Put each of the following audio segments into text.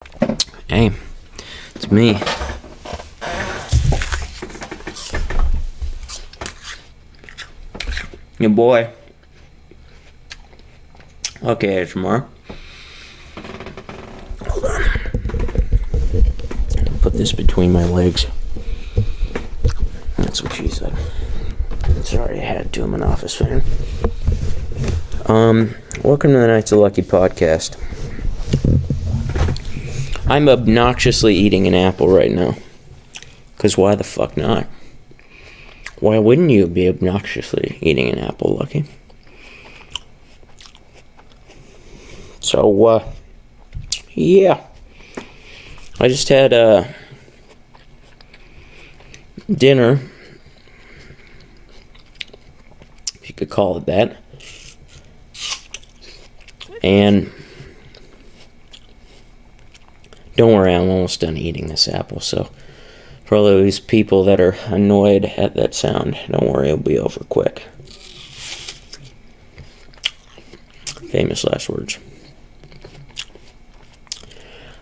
Hey, it's me. Your boy. Okay, tomorrow. Hold on. Put this between my legs. That's what she said. Sorry, I had to. I'm an Office fan. Welcome to the Knights of Lucky podcast. I'm obnoxiously eating an apple right now. Because why the fuck not? Why wouldn't you be obnoxiously eating an apple, Lucky? So, yeah. I just had dinner, if you could call it that. And don't worry, I'm almost done eating this apple, so for all those people that are annoyed at that sound, don't worry, it'll be over quick. Famous last words.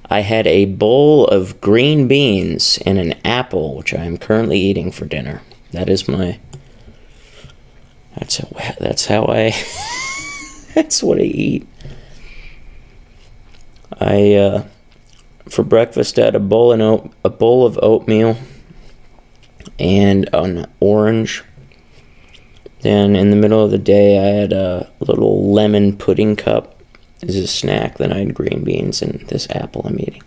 I had a bowl of green beans and an apple, which I am currently eating for dinner. That's how I that's what I eat. For breakfast I had a bowl of oatmeal and an orange. Then in the middle of the day I had a little lemon pudding cup as a snack. Then I had green beans and this apple I'm eating.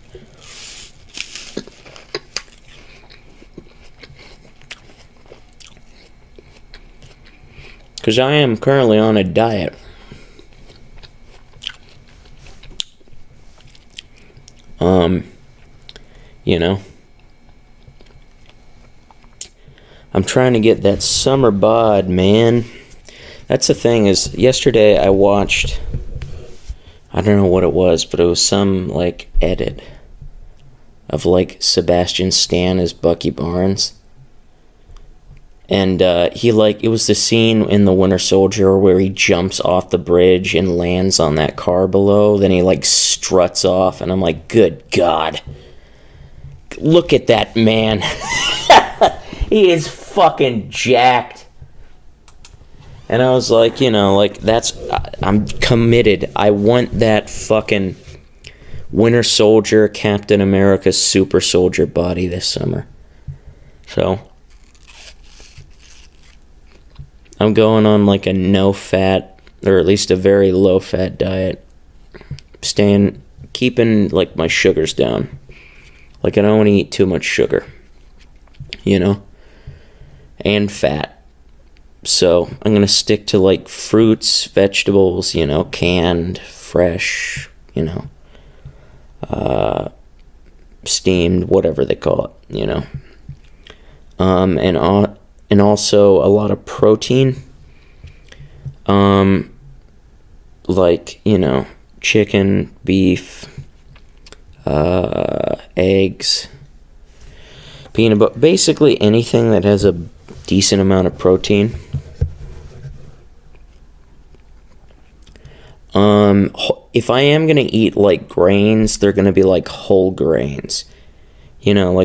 Because I am currently on a diet. I'm trying to get that summer bod, man. That's the thing is, yesterday I watched, I don't know what it was, but it was some, edit of, Sebastian Stan as Bucky Barnes. And, it was the scene in The Winter Soldier where he jumps off the bridge and lands on that car below. Then he, struts off, and I'm like, good God. Look at that man. He is fucking jacked. And I was like, I'm committed. I want that fucking Winter Soldier, Captain America, Super Soldier body this summer. So I'm going on a no-fat, or at least a very low-fat diet. Keeping my sugars down. I don't want to eat too much sugar. And fat. So I'm going to stick to fruits, vegetables, canned, fresh, steamed, whatever they call it, and also a lot of protein, chicken, beef, eggs, peanut butter, basically anything that has a decent amount of protein. If I am gonna eat grains, they're gonna be whole grains,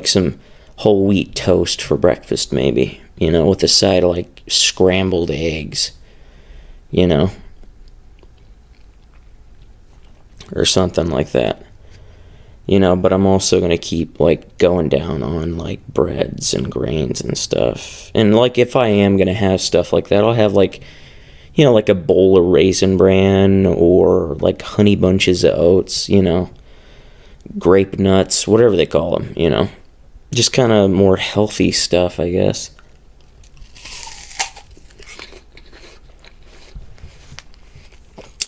some whole wheat toast for breakfast, maybe, with a side of scrambled eggs, or something like that. But I'm also going to keep, going down on, breads and grains and stuff. And, if I am going to have stuff like that, I'll have, a bowl of Raisin Bran or, Honey Bunches of Oats, grape nuts, whatever they call them, Just kind of more healthy stuff, I guess.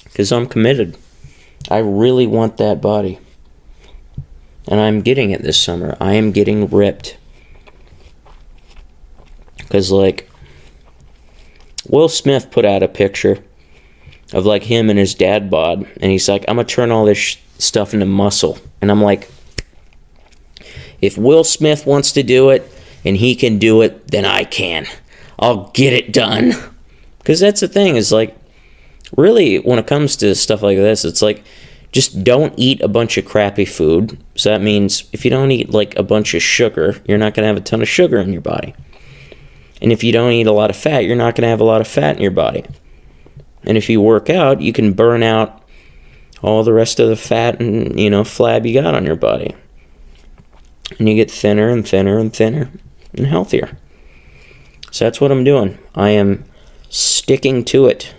Because I'm committed. I really want that body. And I'm getting it this summer. I am getting ripped. Because, Will Smith put out a picture of, him and his dad bod. And he's like, I'm going to turn all this stuff into muscle. And I'm like, if Will Smith wants to do it, and he can do it, then I can. I'll get it done. Because that's the thing, is, really, when it comes to stuff like this, it's Just don't eat a bunch of crappy food. So that means if you don't eat like a bunch of sugar, you're not going to have a ton of sugar in your body. And if you don't eat a lot of fat, you're not going to have a lot of fat in your body. And if you work out, you can burn out all the rest of the fat and, flab you got on your body. And you get thinner and thinner and thinner and healthier. So that's what I'm doing. I am sticking to it.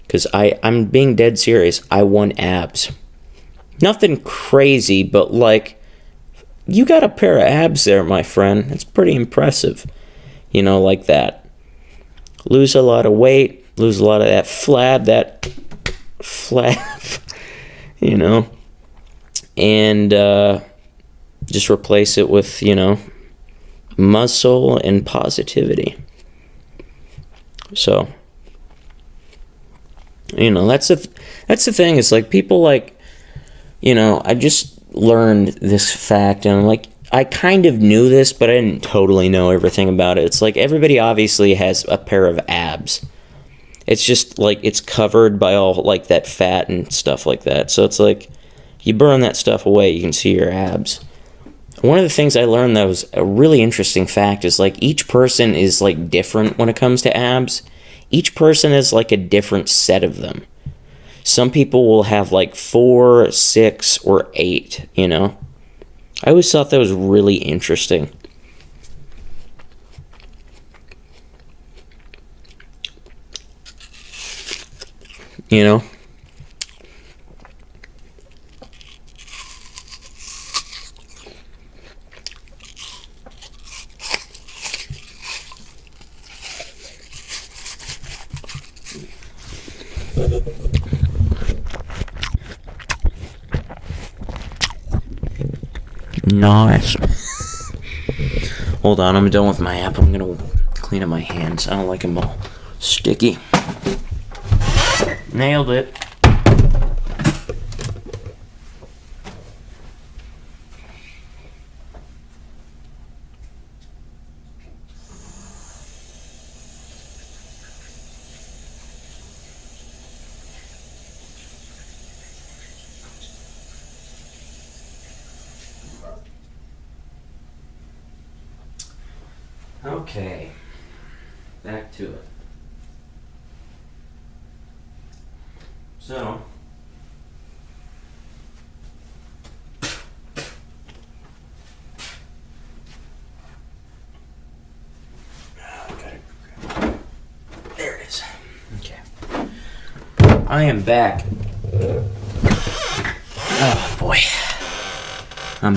Because I'm being dead serious. I want abs. Nothing crazy, but like, you got a pair of abs there, my friend. It's pretty impressive. Like that. Lose a lot of weight. Lose a lot of that flab. And just replace it with, muscle and positivity. So, that's the thing. Is like people like, I just learned this fact, and I'm like, I kind of knew this, but I didn't totally know everything about it. It's like everybody obviously has a pair of abs. It's just like it's covered by all like that fat and stuff like that. So it's like you burn that stuff away, you can see your abs. One of the things I learned that was a really interesting fact is like each person is like different when it comes to abs. Each person has like a different set of them. Some people will have like 4, 6, or 8, I always thought that was really interesting. Nice. Hold on, I'm done with my apple. I'm gonna clean up my hands. I don't like them all sticky. Nailed it. Okay, back to it. So, there it is. Okay, I am back. Oh boy, I'm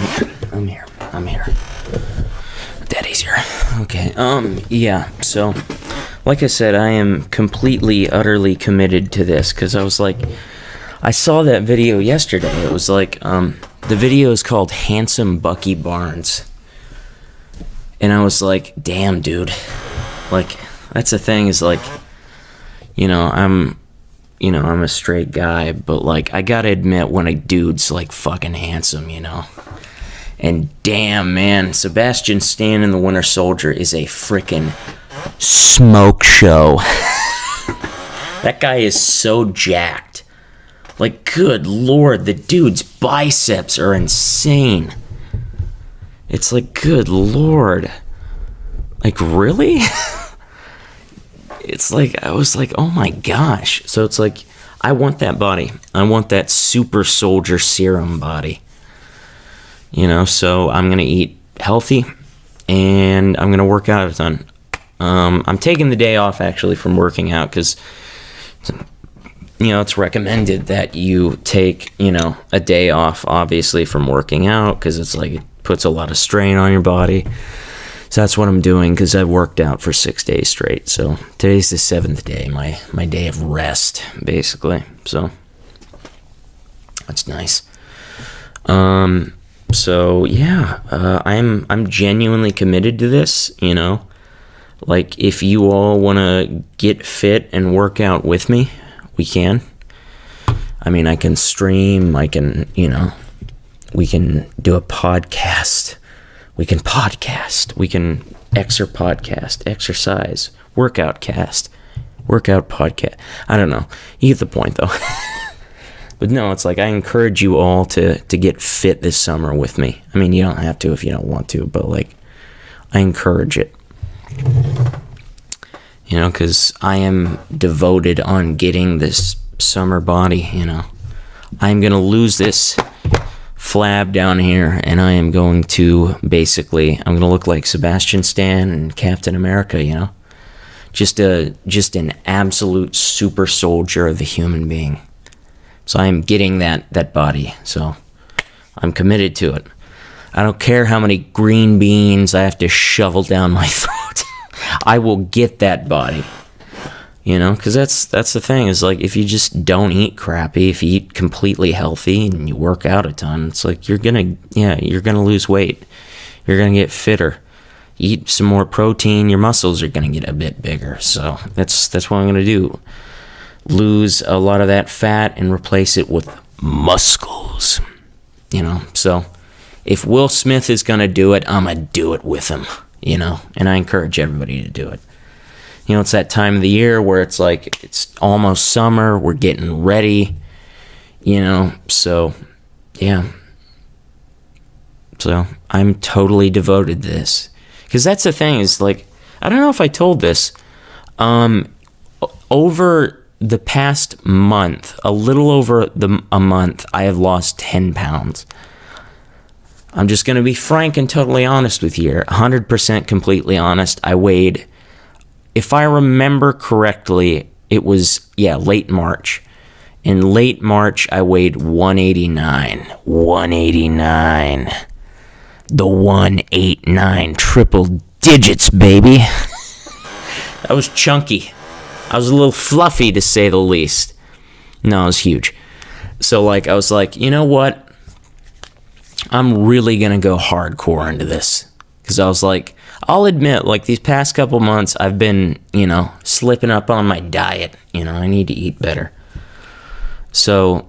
here. Daddy's here. Okay, yeah, so, like I said, I am completely, utterly committed to this, because I was like, I saw that video yesterday. It was like, the video is called Handsome Bucky Barnes, and I was like, damn, dude, like, that's the thing, is like, I'm a straight guy, but like, I gotta admit when a dude's like fucking handsome, And damn, man, Sebastian Stan in The Winter Soldier is a freaking smoke show. That guy is so jacked. Like, good lord, the dude's biceps are insane. It's like, good lord. Like, really? It's like, I was like, oh my gosh. So it's like, I want that body. I want that super soldier serum body. So I'm going to eat healthy, and I'm going to work out a ton. I'm taking the day off, actually, from working out, because, it's recommended that you take, a day off, obviously, from working out, because it's like, it puts a lot of strain on your body. So that's what I'm doing, because I've worked out for 6 days straight. So today's the 7th day, my day of rest, basically. So that's nice. So yeah, I'm genuinely committed to this, like if you all want to get fit and work out with me, we can. I mean, I can stream, I can, we can do a podcast, we can exercise, workout podcast, I don't know, you get the point though. But no, it's like I encourage you all to get fit this summer with me. I mean, you don't have to if you don't want to, but like I encourage it. You know, because I am devoted on getting this summer body, you know. I'm going to lose this flab down here, and I am going to basically, I'm going to look like Sebastian Stan and Captain America, you know. Just an absolute super soldier of a human being. So I am getting that body, so I'm committed to it. I don't care how many green beans I have to shovel down my throat. I will get that body, you know, because that's the thing is like if you just don't eat crappy, if you eat completely healthy and you work out a ton, it's like you're gonna lose weight, you're gonna get fitter, eat some more protein, your muscles are gonna get a bit bigger. So that's what I'm gonna do, lose a lot of that fat and replace it with muscles, you know. So if Will Smith is gonna do it, I'm gonna do it with him. You know, and I encourage everybody to do it. You know, it's that time of the year where it's like, it's almost summer, we're getting ready, you know, so, yeah. So, I'm totally devoted to this. Because that's the thing, is like, I don't know if I told this, over the past month, a little over a month, I have lost 10 pounds. I'm just going to be frank and totally honest with you here. 100% completely honest. I weighed, if I remember correctly, it was, late March. In late March, I weighed 189. 189. The 189. Triple digits, baby. That was chunky. I was a little fluffy, to say the least. No, it was huge. So, like, I was like, you know what? I'm really going to go hardcore into this. Because I was like, I'll admit, like, these past couple months, I've been, you know, slipping up on my diet. You know, I need to eat better. So,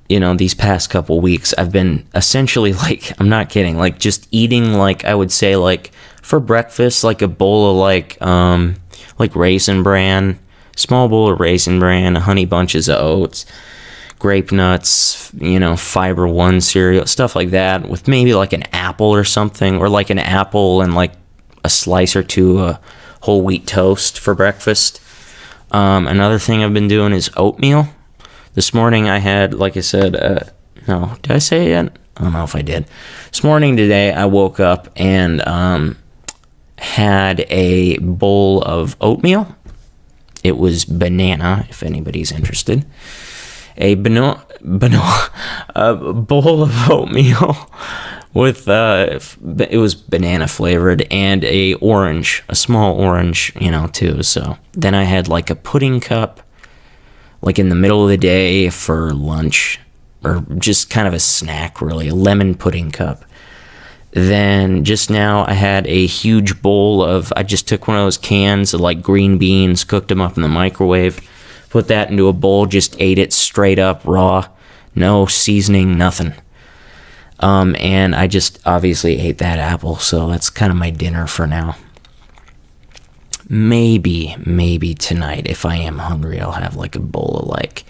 you know, these past couple weeks, I've been essentially, like, I'm not kidding, like, just eating, like, I would say, like, for breakfast, like, a bowl of, like Raisin Bran, small bowl of Raisin Bran, honey bunches of oats, grape nuts, you know, Fiber One cereal, stuff like that, with maybe like an apple or something, or like an apple and like a slice or two of whole wheat toast for breakfast. Another thing I've been doing is oatmeal. This morning I had, like I said, no, did I say it yet? I don't know if I did. This morning today I woke up and had a bowl of oatmeal. It was banana, if anybody's interested. A bowl of oatmeal with it was banana flavored, and a small orange, you know, too. So then I had like a pudding cup, like in the middle of the day for lunch, or just kind of a snack, really, a lemon pudding cup. Then just now I had a huge bowl of, I just took one of those cans of like green beans, cooked them up in the microwave, put that into a bowl, just ate it straight up raw, no seasoning, nothing. And I just obviously ate that apple, so that's kind of my dinner for now. Maybe tonight, if I am hungry, I'll have like a bowl of like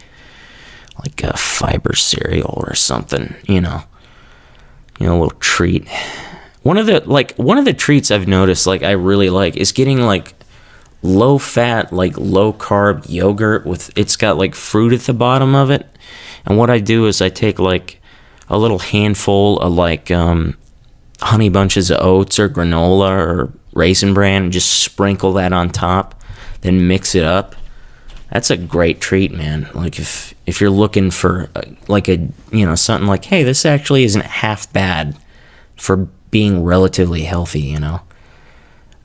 a fiber cereal or something, you know, a little treat. One of the treats I've noticed, like, I really like is getting like low fat, like low carb yogurt it's got like fruit at the bottom of it. And what I do is I take like a little handful of like honey bunches of oats or granola or Raisin Bran and just sprinkle that on top, then mix it up. That's a great treat, man. Like if you're looking for like a, you know, something like, hey, this actually isn't half bad for being relatively healthy, you know.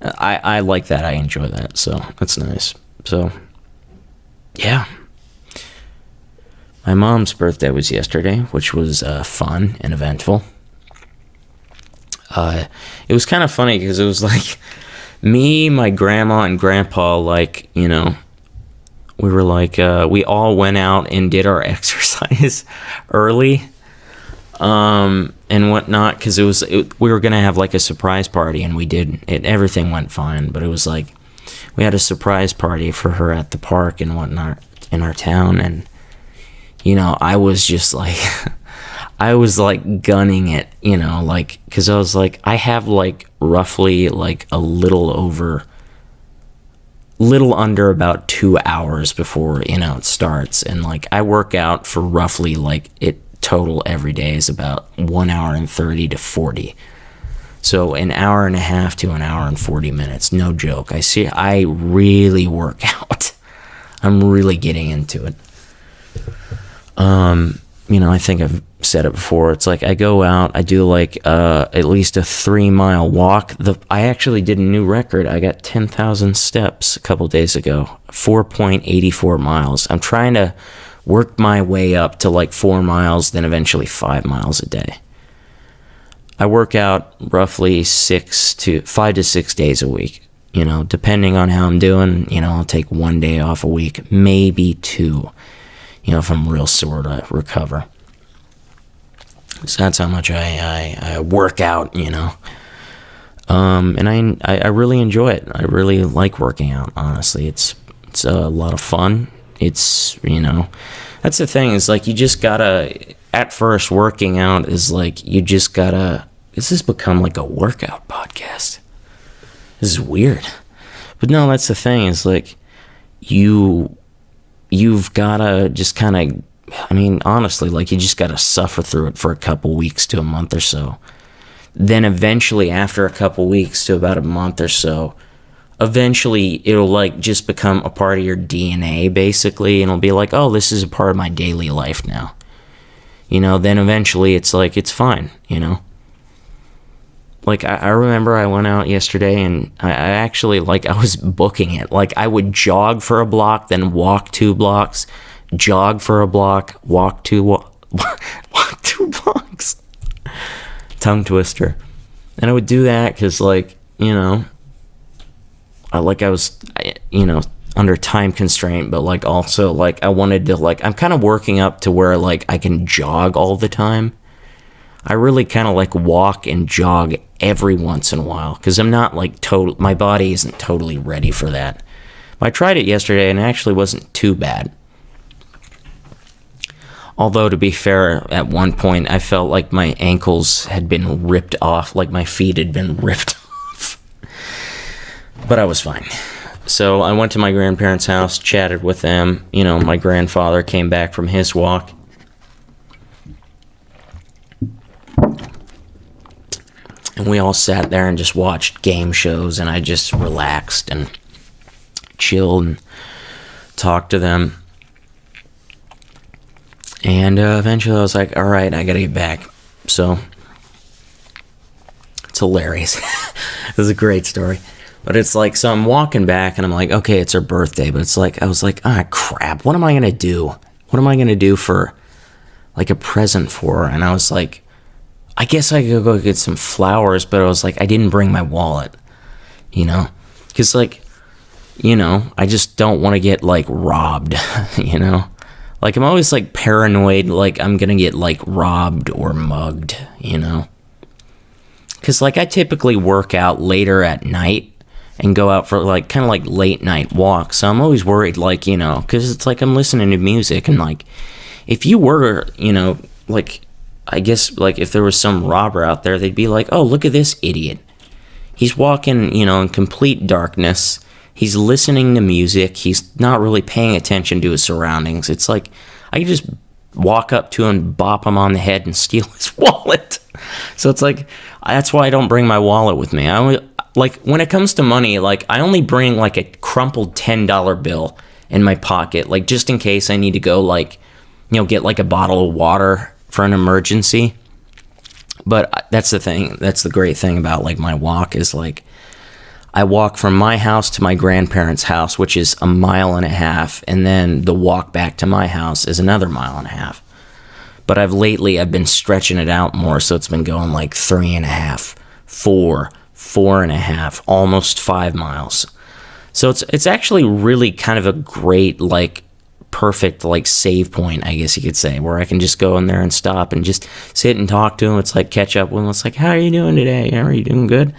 I like that. I enjoy that. So that's nice. So yeah. My mom's birthday was yesterday, which was fun and eventful. It was kind of funny because it was like me, my grandma, and grandpa, like, you know, we were like, we all went out and did our exercise early and whatnot, because we were going to have like a surprise party, and we did it. Everything went fine, but it was like we had a surprise party for her at the park and whatnot in our town, and I was just like, I was like gunning it, like, because I was like, I have like roughly like a little under about 2 hours before, it starts. And like, I work out for roughly like it total every day is about 1 hour and 30 to 40. So an hour and a half to an hour and 40 minutes. No joke. I really work out. I'm really getting into it. I think I've said it before. It's like I go out, I do like at least a 3-mile walk. I actually did a new record. I got 10,000 steps a couple days ago, 4.84 miles. I'm trying to work my way up to like 4 miles, then eventually 5 miles a day. I work out roughly 5 to 6 days a week, depending on how I'm doing. I'll take 1 day off a week, maybe 2, if I'm real sore to recover. So that's how much I work out, and I really enjoy it. I really like working out, honestly. It's a lot of fun. It's, that's the thing, is like, you just gotta, at first, working out is like, you just gotta, this has become like a workout podcast. This is weird. But no, that's the thing, is like, you've gotta just kind of, honestly, like, you just gotta suffer through it for a couple weeks to a month or so. Then eventually, after a couple weeks to about a month or so, eventually it'll like just become a part of your DNA, basically, and it'll be like, oh, this is a part of my daily life now. Then eventually it's like, it's fine, Like, I remember I went out yesterday, and I actually, like, I was booking it. Like, I would jog for a block, then walk 2 blocks, jog for a block, walk 2 blocks. Tongue twister. And I would do that because, like, I was, under time constraint, but, like, also, like, I wanted to, like, I'm kind of working up to where, like, I can jog all the time. I really kind of like walk and jog every once in a while, because I'm not like my body isn't totally ready for that. But I tried it yesterday and it actually wasn't too bad. Although, to be fair, at one point I felt like my ankles had been ripped off, like my feet had been ripped off. But I was fine. So I went to my grandparents' house, chatted with them. My grandfather came back from his walk. And we all sat there and just watched game shows, and I just relaxed and chilled and talked to them. And eventually I was like, all right, I gotta get back. So, it's hilarious. It was a great story. But it's like, so I'm walking back, and I'm like, okay, it's her birthday. But it's like, I was like, crap, what am I gonna do? What am I gonna do for, like, a present for her? And I was like, I guess I could go get some flowers, but I was like, I didn't bring my wallet, because, like, I just don't want to get, like, robbed, like, I'm always, like, paranoid, like, I'm gonna get, like, robbed or mugged, because, like, I typically work out later at night and go out for, like, kind of like late night walks, so I'm always worried, like, because it's like I'm listening to music, and, like, if you were, like, I guess, like, if there was some robber out there, they'd be like, oh, look at this idiot. He's walking, in complete darkness. He's listening to music. He's not really paying attention to his surroundings. It's like, I could just walk up to him, bop him on the head, and steal his wallet. So it's like, that's why I don't bring my wallet with me. Like, when it comes to money, like, I only bring, like, a crumpled $10 bill in my pocket, like, just in case I need to go, like, get, like, a bottle of water for an emergency. But that's the thing, that's the great thing about, like, my walk is, like, I walk from my house to my grandparents' house, which is 1.5 miles, and then the walk back to my house is another 1.5 miles. But I've been stretching it out more, so it's been going like 3.5, 4.5, almost 5 miles. So it's actually really kind of a great, like, perfect, like, save point, I guess you could say, where I can just go in there and stop and just sit and talk to them. It's like catch up with them. It's like, how are you doing today? Are you doing good?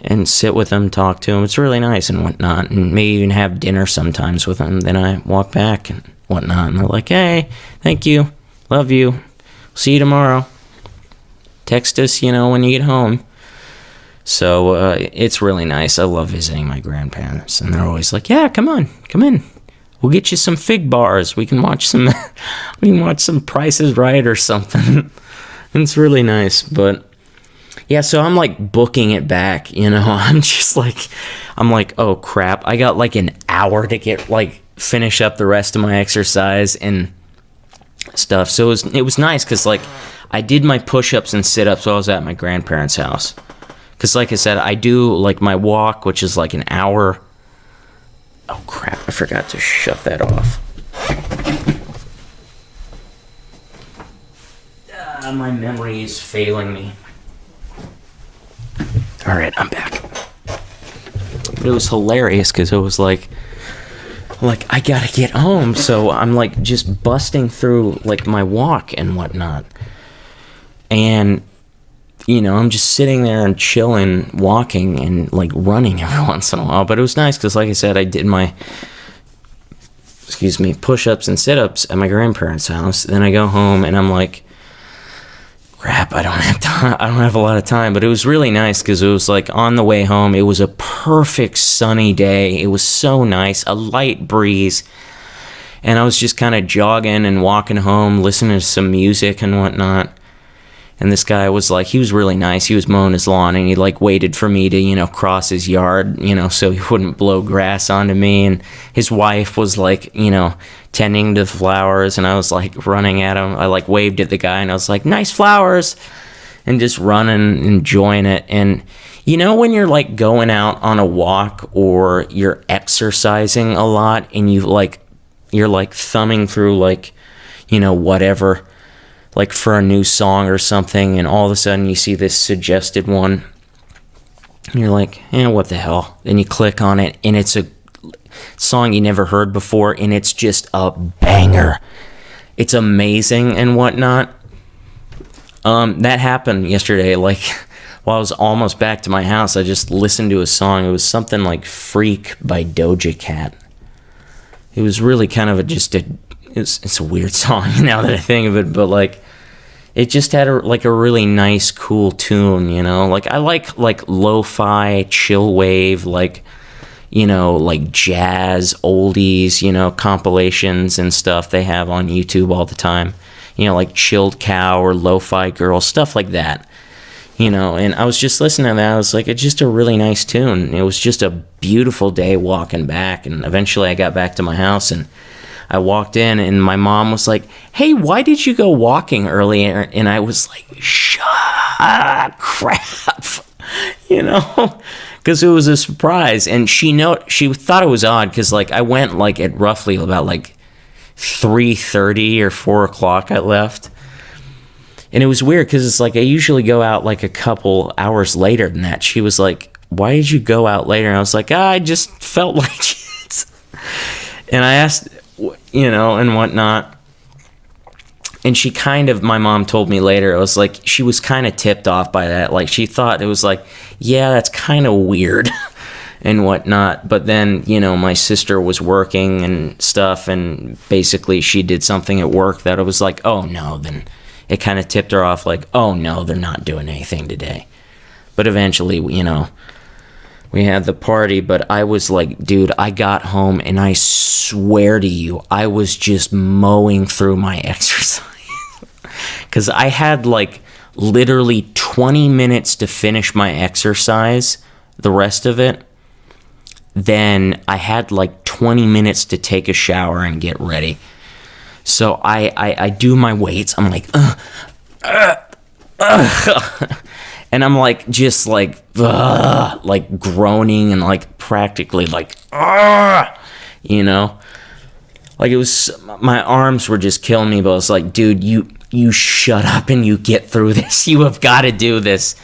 And sit with them, talk to them. It's really nice and whatnot, and maybe even have dinner sometimes with them. Then I walk back and whatnot. And they're like, hey, thank you, love you, see you tomorrow. Text us, when you get home. So it's really nice. I love visiting my grandparents, and they're always like, yeah, come in. We'll get you some fig bars. We can watch some Price is Right or something. It's really nice. But yeah, so I'm like booking it back, I'm like, oh crap, I got like an hour to get finish up the rest of my exercise and stuff. So it was nice because like I did my push-ups and sit-ups while I was at my grandparents' house. Because like I said, I do like my walk, which is like an hour. Oh crap, I forgot to shut that off. My memory is failing me. Alright, I'm back. But it was hilarious because it was like I gotta get home, so I'm like just busting through like my walk and whatnot. And I'm just sitting there and chilling, walking and like running every once in a while. But it was nice because, like I said, I did my push-ups and sit-ups at my grandparents' house. Then I go home and I'm like, crap, I don't have time. I don't have a lot of time. But it was really nice because it was like on the way home, it was a perfect sunny day. It was so nice, a light breeze. And I was just kind of jogging and walking home, listening to some music and whatnot. And this guy was like, he was really nice. He was mowing his lawn and he like waited for me to, cross his yard, so he wouldn't blow grass onto me. And his wife was like, tending to the flowers. And I was like running at him. I like waved at the guy and I was like, nice flowers. And just running, enjoying it. And when you're like going out on a walk or you're exercising a lot and you're like thumbing through like, whatever, like for a new song or something, and all of a sudden you see this suggested one, and you're like, what the hell? Then you click on it, and it's a song you never heard before, and it's just a banger. It's amazing and whatnot. That happened yesterday, like, while I was almost back to my house, I just listened to a song. It was something like Freak by Doja Cat. It was really kind of it's a weird song now that I think of it, but like it just had a really nice, cool tune, like I like lo-fi, chill wave, like jazz oldies, compilations and stuff they have on YouTube all the time, like Chilled Cow or Lo-Fi Girl, stuff like that, and I was just listening to that. I was like, it's just a really nice tune. It was just a beautiful day walking back, and eventually I got back to my house and I walked in and my mom was like, hey, why did you go walking earlier? And I was like, shut up, crap, because it was a surprise. And she thought it was odd because like I went like at roughly about like 3:30 or 4 o'clock I left. And it was weird because it's like I usually go out like a couple hours later than that. She was like, why did you go out later? And I was like, I just felt like it. And I asked, and whatnot. And my mom told me later, it was like, she was kind of tipped off by that. Like, she thought it was like, yeah, that's kind of weird and whatnot. But then, my sister was working and stuff, and basically she did something at work that it was like, oh no, then it kind of tipped her off like, oh no, they're not doing anything today. But eventually, we had the party, but I was like, dude, I got home and I swear to you, I was just mowing through my exercise. Because I had like literally 20 minutes to finish my exercise, the rest of it. Then I had like 20 minutes to take a shower and get ready. So I do my weights. I'm like, and I'm like, just like, like groaning and like practically like, like it was, my arms were just killing me, but I was like, dude, you shut up and you get through this. You have got to do this.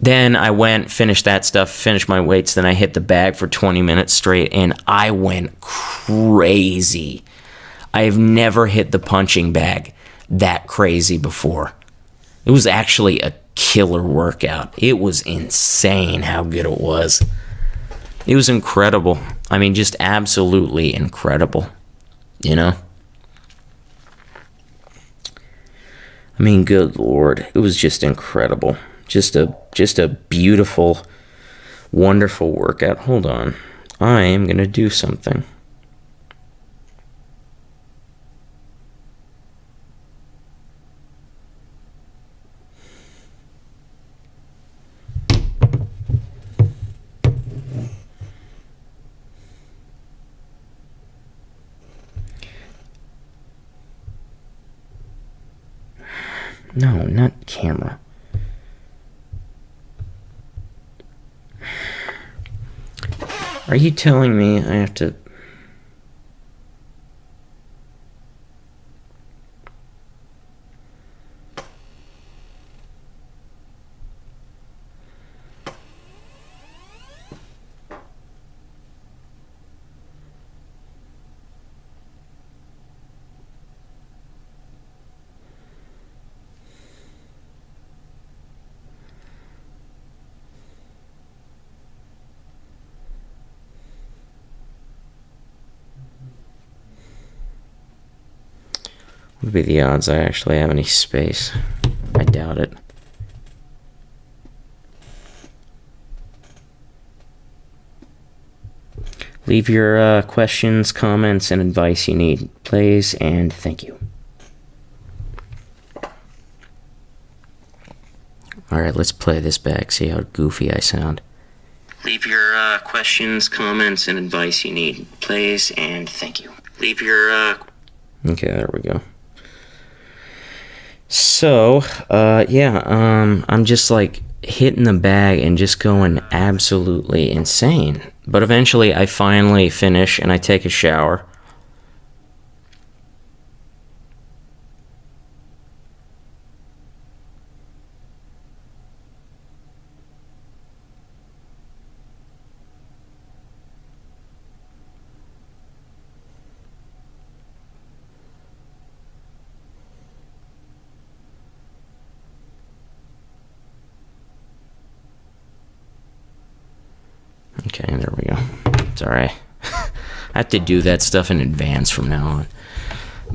Then I went, finished that stuff, finished my weights. Then I hit the bag for 20 minutes straight and I went crazy. I have never hit the punching bag that crazy before. It was actually a killer workout. It was insane how good it was. It was incredible. I mean, just absolutely incredible, I mean, good Lord, it was just incredible. Just a beautiful, wonderful workout. Hold on. I am going to do something. No, not camera. Are you telling me I have to... What would be the odds I actually have any space? I doubt it. Leave your questions, comments, and advice you need, please, and thank you. Alright, let's play this back, see how goofy I sound. Leave your questions, comments, and advice you need, please, and thank you. Leave your... Okay, there we go. So, I'm just like hitting the bag and just going absolutely insane. But eventually I finally finish and I take a shower. Okay, there we go. It's alright. I have to do that stuff in advance from now on.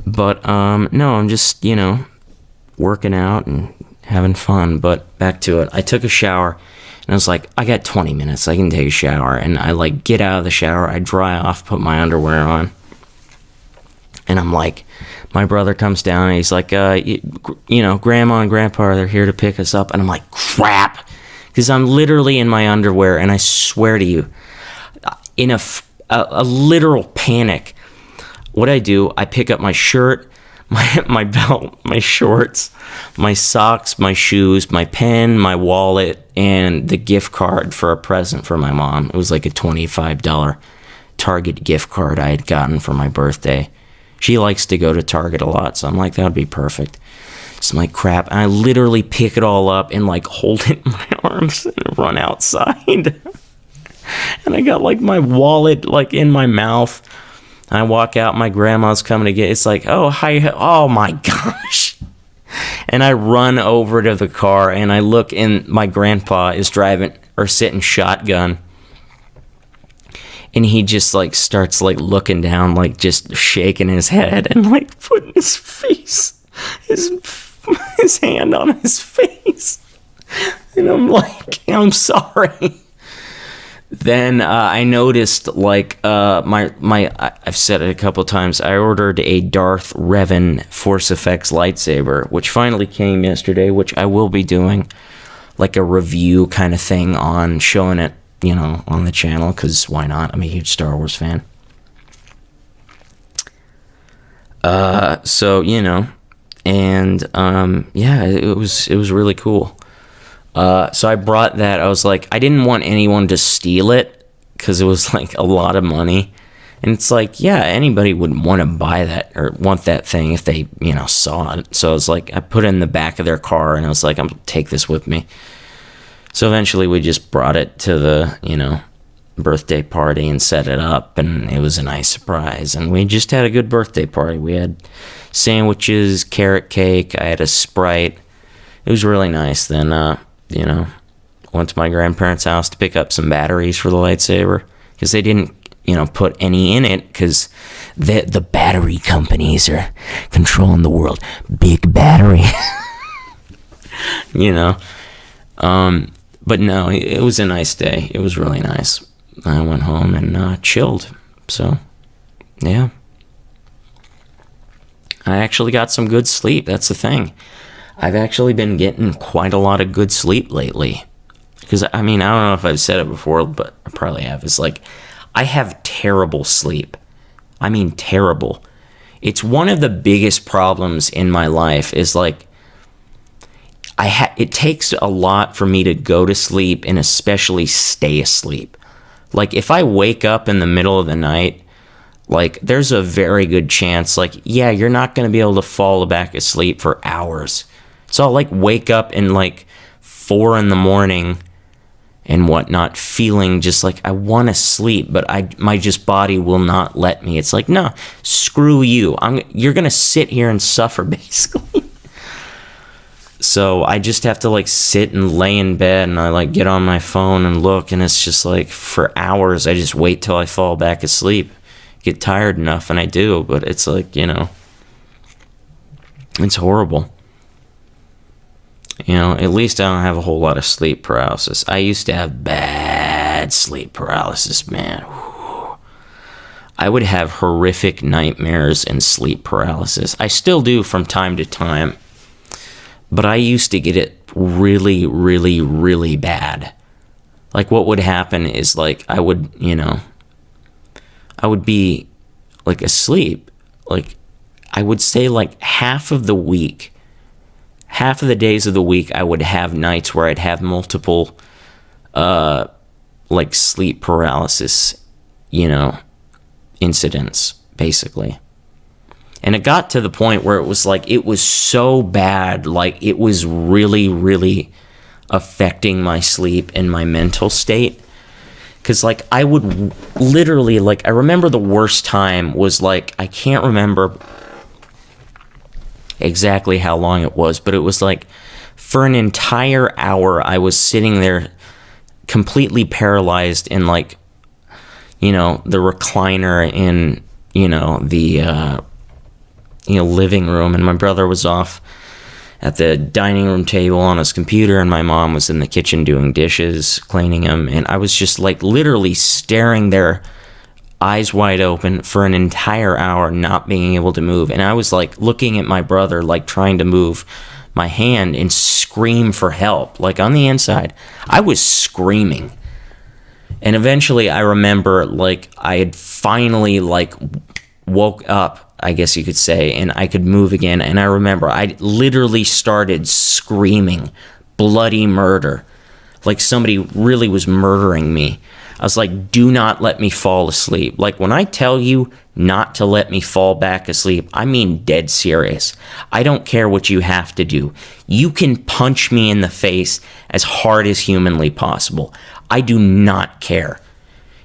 But, no, I'm just, working out and having fun. But back to it. I took a shower, and I was like, I got 20 minutes. I can take a shower. And I, get out of the shower. I dry off, put my underwear on. And I'm like, my brother comes down, and he's like, Grandma and Grandpa are here to pick us up. And I'm like, crap. Because I'm literally in my underwear, and I swear to you, in a literal panic, what I do, I pick up my shirt, my belt, my shorts, my socks, my shoes, my pen, my wallet, and the gift card for a present for my mom. It was like a $25 Target gift card I had gotten for my birthday. She likes to go to Target a lot, so I'm like, that would be perfect. So I'm like, crap. And I literally pick it all up and hold it in my arms and run outside. And I got my wallet in my mouth. And I walk out, my grandma's coming to get it. It's like, oh, hi, oh my gosh. And I run over to the car and I look, and my grandpa is driving or sitting shotgun. And he just starts looking down, just shaking his head and putting his face, his hand on his face. And I'm like, I'm sorry. Then I noticed I've said it a couple times, I ordered a Darth Revan Force Effects lightsaber, which finally came yesterday, which I will be doing a review kind of thing on, showing it, on the channel, because why not? I'm a huge Star Wars fan. So, and it was really cool. So I brought that. I was like, I didn't want anyone to steal it because it was a lot of money. And it's anybody would want to buy that or want that thing if they, saw it. So I was like, I put it in the back of their car and I was like, I'm going to take this with me. So eventually we just brought it to the, birthday party and set it up, and it was a nice surprise. And we just had a good birthday party. We had sandwiches, carrot cake. I had a Sprite. It was really nice. Then, went to my grandparents' house to pick up some batteries for the lightsaber because they didn't, put any in it because the battery companies are controlling the world. Big battery. you know. But no, it was a nice day. It was really nice. I went home and chilled. So, yeah. I actually got some good sleep. That's the thing. I've actually been getting quite a lot of good sleep lately. Because, I mean, I don't know if I've said it before, but I probably have. It's like, I have terrible sleep. I mean, terrible. It's one of the biggest problems in my life is like, it takes a lot for me to go to sleep and especially stay asleep. Like, if I wake up in the middle of the night, like, there's a very good chance, like, yeah, you're not going to be able to fall back asleep for hours. So I'll, like, wake up in, like, 4 a.m. and whatnot, feeling just like I want to sleep, but my body will not let me. It's like, no, screw you. You're going to sit here and suffer, basically. So I just have to, like, sit and lay in bed, and I, like, get on my phone and look, and it's just, like, for hours, I just wait till I fall back asleep. Get tired enough, and I do, but it's like, you know, it's horrible. You know, at least I don't have a whole lot of sleep paralysis. I used to have bad sleep paralysis, man. Whew. I would have horrific nightmares and sleep paralysis. I still do from time to time. But I used to get it really, really, really bad. Like, what would happen is, like, I would be, like, asleep. Like, I would say, like, half of the days of the week, I would have nights where I'd have multiple, like, sleep paralysis, you know, incidents, basically. And it got to the point where it was like, it was so bad, like, it was really, really affecting my sleep and my mental state. Because, like, I would literally, like, I remember the worst time was, like, I can't remember exactly how long it was, but it was, like, for an entire hour, I was sitting there completely paralyzed in, like, you know, the recliner in, you know, the, living room, and my brother was off at the dining room table on his computer, and my mom was in the kitchen doing dishes, cleaning them, and I was just, like, literally staring there, eyes wide open for an entire hour, not being able to move. And I was, like, looking at my brother, like, trying to move my hand and scream for help. Like, on the inside, I was screaming. And eventually I remember, like, I had finally, like, woke up, I guess you could say, and I could move again. And I remember I literally started screaming bloody murder, like somebody really was murdering me. I was like, do not let me fall asleep. Like, when I tell you not to let me fall back asleep, I mean dead serious. I don't care what you have to do. You can punch me in the face as hard as humanly possible. I do not care.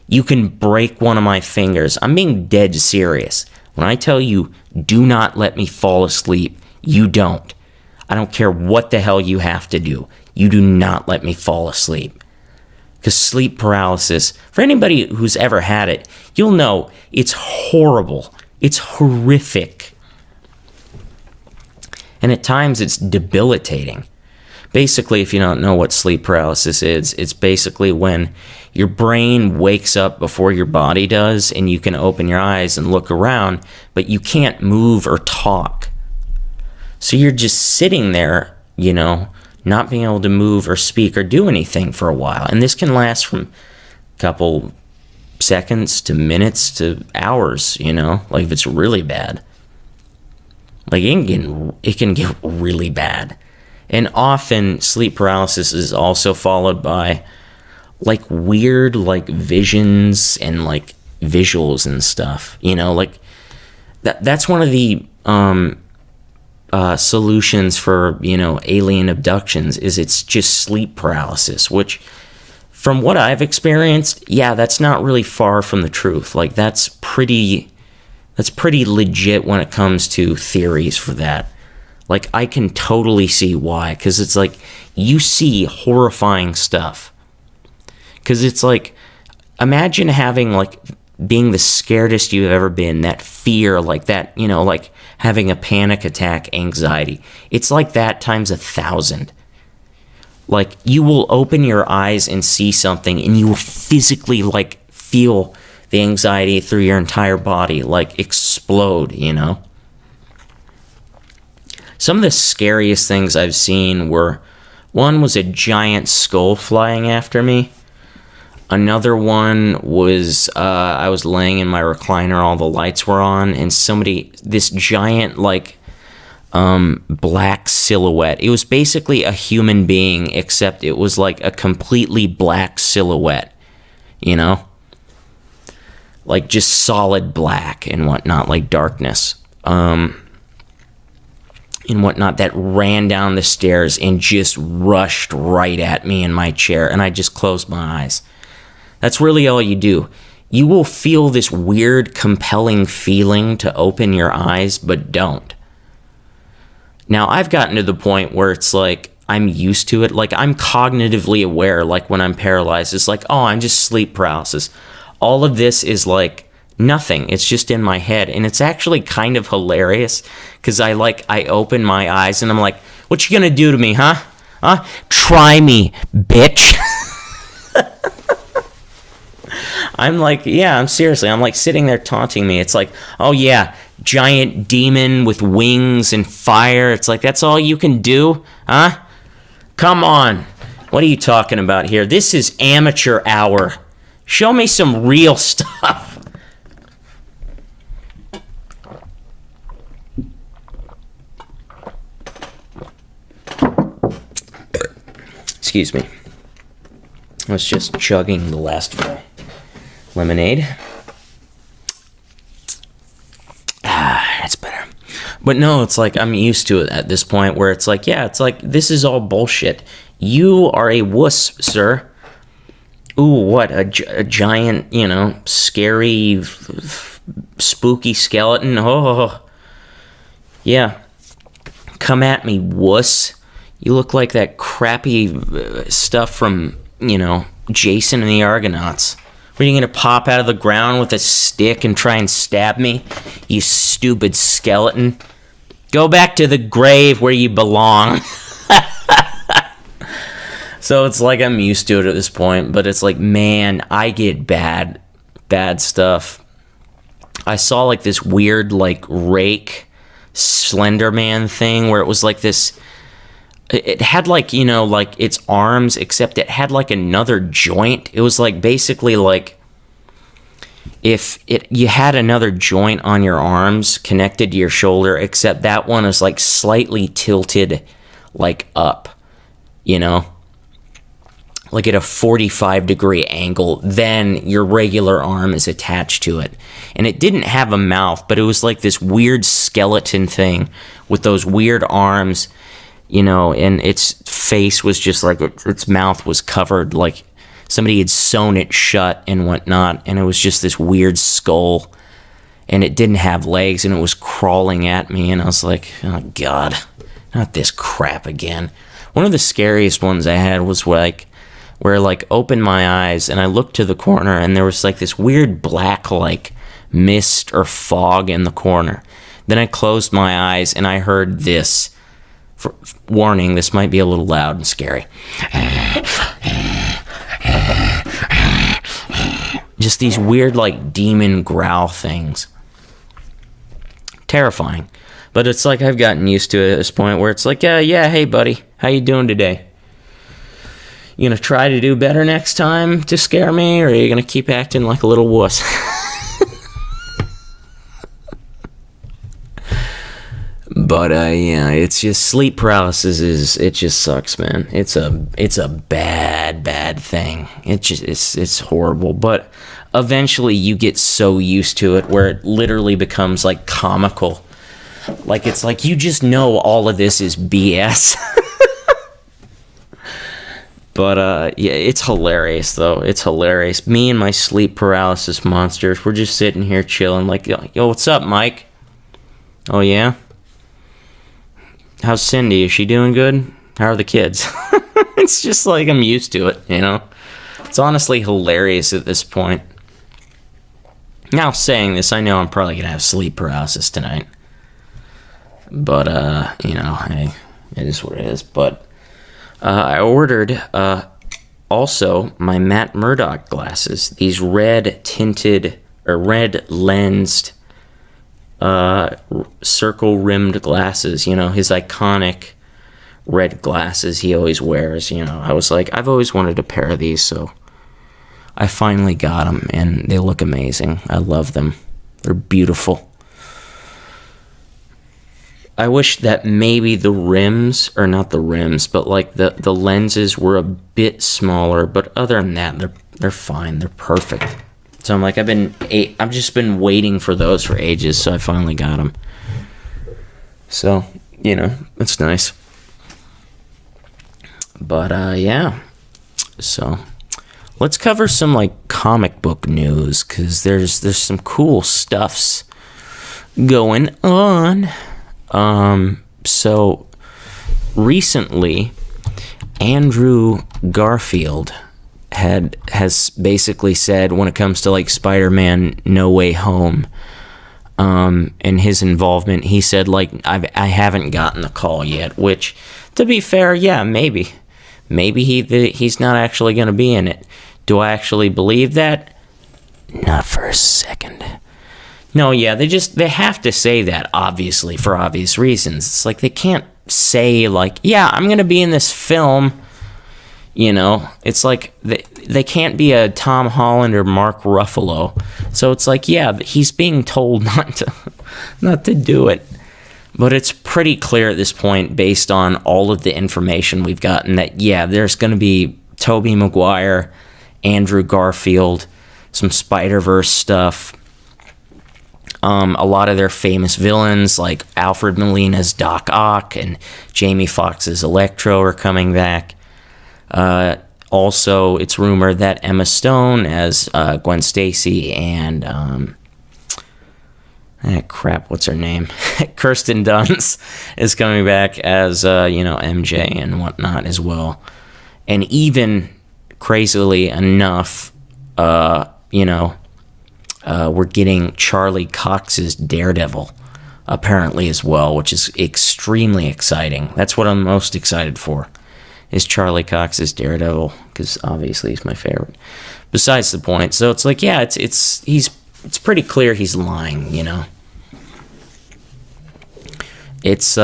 You can break one of my fingers. I'm being dead serious. When I tell you, do not let me fall asleep, you don't. I don't care what the hell you have to do. You do not let me fall asleep. Because sleep paralysis, for anybody who's ever had it, you'll know it's horrible. It's horrific. And at times it's debilitating. Basically, if you don't know what sleep paralysis is, it's basically when your brain wakes up before your body does, and you can open your eyes and look around, but you can't move or talk. So you're just sitting there, you know, not being able to move or speak or do anything for a while. And this can last from a couple seconds to minutes to hours, you know, like if it's really bad. Like, it can get really bad. And often sleep paralysis is also followed by, like, weird, like, visions and, like, visuals and stuff, you know, like, that's one of the solutions for, you know, alien abductions, is it's just sleep paralysis, which, from what I've experienced, yeah, that's not really far from the truth. Like, that's pretty legit when it comes to theories for that. Like, I can totally see why, because it's like, you see horrifying stuff. Because it's like, imagine having, like, being the scaredest you've ever been, that fear, like that, you know, like having a panic attack anxiety. It's like that times 1,000. Like, you will open your eyes and see something, and you will physically, like, feel the anxiety through your entire body, like, explode, you know? Some of the scariest things I've seen were, one was a giant skull flying after me. Another one was, I was laying in my recliner, all the lights were on, and this giant, like, black silhouette. It was basically a human being, except it was like a completely black silhouette, you know? Like, just solid black and whatnot, like darkness. And whatnot, that ran down the stairs and just rushed right at me in my chair, and I just closed my eyes. That's really all you do. You will feel this weird, compelling feeling to open your eyes, but don't. Now, I've gotten to the point where it's like, I'm used to it. Like, I'm cognitively aware, like when I'm paralyzed, it's like, oh, I'm just sleep paralysis. All of this is like nothing. It's just in my head. And it's actually kind of hilarious because I open my eyes and I'm like, what you gonna do to me, huh? Huh? Try me, bitch. I'm like, yeah, I'm like sitting there taunting me. It's like, oh yeah, giant demon with wings and fire. It's like, that's all you can do? Huh? Come on. What are you talking about here? This is amateur hour. Show me some real stuff. Excuse me. I was just chugging the last of my lemonade. That's better. But no, it's like I'm used to it at this point where it's like, yeah, it's like, this is all bullshit. You are a wuss, sir. Ooh, what? A giant, you know, scary, spooky skeleton. Oh, yeah. Come at me, wuss. You look like that crappy stuff from, you know, Jason and the Argonauts. Are you going to pop out of the ground with a stick and try and stab me? You stupid skeleton. Go back to the grave where you belong. So it's like I'm used to it at this point, but it's like, man, I get bad stuff. I saw like this weird like rake Slender Man thing where it was like this, it had like, you know, like its arms, except it had like another joint. It was like basically like if you had another joint on your arms connected to your shoulder, except that one is like slightly tilted like up, you know, like at a 45-degree angle, then your regular arm is attached to it. And it didn't have a mouth, but it was like this weird skeleton thing with those weird arms, you know, and its face was just like, its mouth was covered, like somebody had sewn it shut and whatnot, and it was just this weird skull, and it didn't have legs, and it was crawling at me, and I was like, oh God, not this crap again. One of the scariest ones I had was like, where I like opened my eyes and I looked to the corner and there was like this weird black like mist or fog in the corner. Then I closed my eyes and I heard this. Warning, this might be a little loud and scary. Just these weird like demon growl things. Terrifying. But it's like I've gotten used to it at this point where it's like, yeah, hey buddy, how you doing today? You gonna try to do better next time to scare me, or are you gonna keep acting like a little wuss? But yeah, it's just sleep paralysis it just sucks, man. It's a bad thing. It's horrible. But eventually you get so used to it where it literally becomes like comical. Like it's like you just know all of this is BS. But, yeah, it's hilarious, though. It's hilarious. Me and my sleep paralysis monsters, we're just sitting here chilling like, yo, what's up, Mike? Oh, yeah? How's Cindy? Is she doing good? How are the kids? It's just like I'm used to it, you know? It's honestly hilarious at this point. Now, saying this, I know I'm probably going to have sleep paralysis tonight. But, you know, hey, it is what it is. But I ordered also my Matt Murdock glasses. These red tinted or red lensed circle rimmed glasses. You know, his iconic red glasses he always wears. You know, I was like, I've always wanted a pair of these, so I finally got them, and they look amazing. I love them. They're beautiful. I wish that maybe the rims, or not the rims, but like the lenses were a bit smaller. But other than that, they're fine. They're perfect. So I'm like, I've just been waiting for those for ages. So I finally got them. So, you know, it's nice. But yeah. So let's cover some like comic book news, because there's some cool stuffs going on. So recently, Andrew Garfield has basically said, when it comes to like Spider-Man No Way Home, and his involvement, he said like, I haven't gotten the call yet, which, to be fair, yeah, maybe he's not actually going to be in it. Do I actually believe that? Not for a second. No, yeah, they have to say that, obviously, for obvious reasons. It's like they can't say, like, yeah, I'm going to be in this film, you know? It's like they can't be a Tom Holland or Mark Ruffalo. So it's like, yeah, he's being told not to do it. But it's pretty clear at this point, based on all of the information we've gotten, that, yeah, there's going to be Tobey Maguire, Andrew Garfield, some Spider-Verse stuff. A lot of their famous villains, like Alfred Molina's Doc Ock and Jamie Foxx's Electro, are coming back. Also, it's rumored that Emma Stone as Gwen Stacy and what's her name? Kirsten Dunst is coming back as MJ and whatnot as well. And even crazily enough, we're getting Charlie Cox's Daredevil apparently as well, which is extremely exciting. That's what I'm most excited for, is Charlie Cox's Daredevil, because obviously he's my favorite. Besides the point, so it's like, yeah, it's pretty clear he's lying, you know. It's